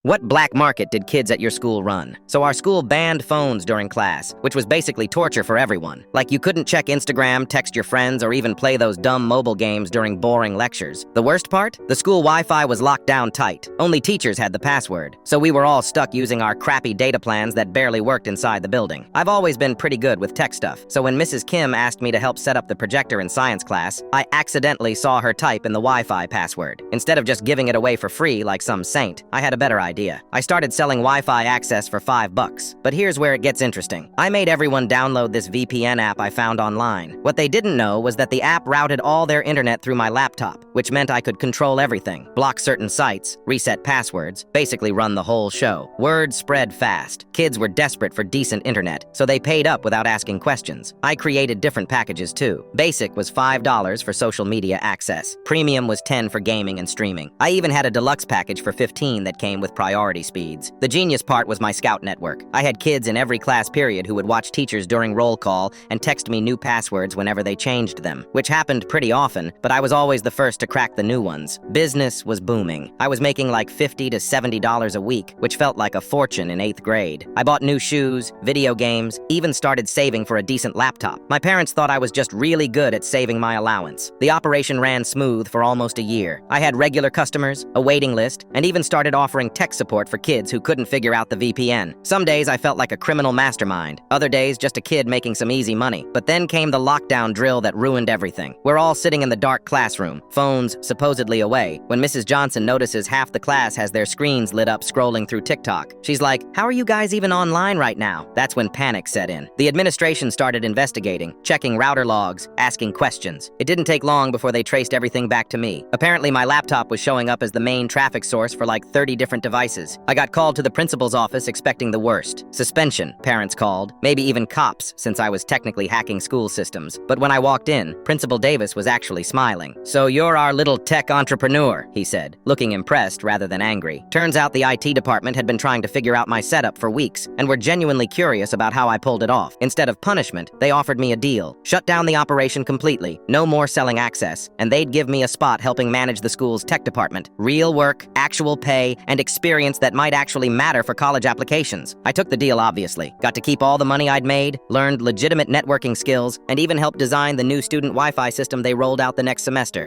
What black market did kids at your school run? So our school banned phones during class, which was basically torture for everyone. Like you couldn't check Instagram, text your friends, or even play those dumb mobile games during boring lectures. The worst part? The school Wi-Fi was locked down tight. Only teachers had the password. So we were all stuck using our crappy data plans that barely worked inside the building. I've always been pretty good with tech stuff, so when Mrs. Kim asked me to help set up the projector in science class, I accidentally saw her type in the Wi-Fi password. Instead of just giving it away for free like some saint, I had a better idea. I started selling Wi-Fi access for $5. But here's where it gets interesting. I made everyone download this VPN app I found online. What they didn't know was that the app routed all their internet through my laptop, which meant I could control everything, block certain sites, reset passwords, basically run the whole show. Word spread fast. Kids were desperate for decent internet, so they paid up without asking questions. I created different packages too. Basic was $5 for social media access. Premium was $10 for gaming and streaming. I even had a deluxe package for $15 that came with priority speeds. The genius part was my Scout network. I had kids in every class period who would watch teachers during roll call and text me new passwords whenever they changed them, which happened pretty often, but I was always the first to crack the new ones. Business was booming. I was making like $50 to $70 a week, which felt like a fortune in 8th grade. I bought new shoes, video games, even started saving for a decent laptop. My parents thought I was just really good at saving my allowance. The operation ran smooth for almost a year. I had regular customers, a waiting list, and even started offering tech support for kids who couldn't figure out the VPN. Some days I felt like a criminal mastermind. Other days just a kid making some easy money. But then came the lockdown drill that ruined everything. We're all sitting in the dark classroom, phones supposedly away, when Mrs. Johnson notices half the class has their screens lit up scrolling through TikTok. She's like, "How are you guys even online right now?" That's when panic set in. The administration started investigating, checking router logs, asking questions. It didn't take long before they traced everything back to me. Apparently my laptop was showing up as the main traffic source for like 30 different devices. I got called to the principal's office expecting the worst. Suspension, parents called. Maybe even cops, since I was technically hacking school systems. But when I walked in, Principal Davis was actually smiling. "So you're our little tech entrepreneur," he said, looking impressed rather than angry. Turns out the IT department had been trying to figure out my setup for weeks and were genuinely curious about how I pulled it off. Instead of punishment, they offered me a deal. Shut down the operation completely, no more selling access, and they'd give me a spot helping manage the school's tech department. Real work, actual pay, and experience that might actually matter for college applications. I took the deal, obviously. Got to keep all the money I'd made, learned legitimate networking skills, and even helped design the new student Wi-Fi system they rolled out the next semester.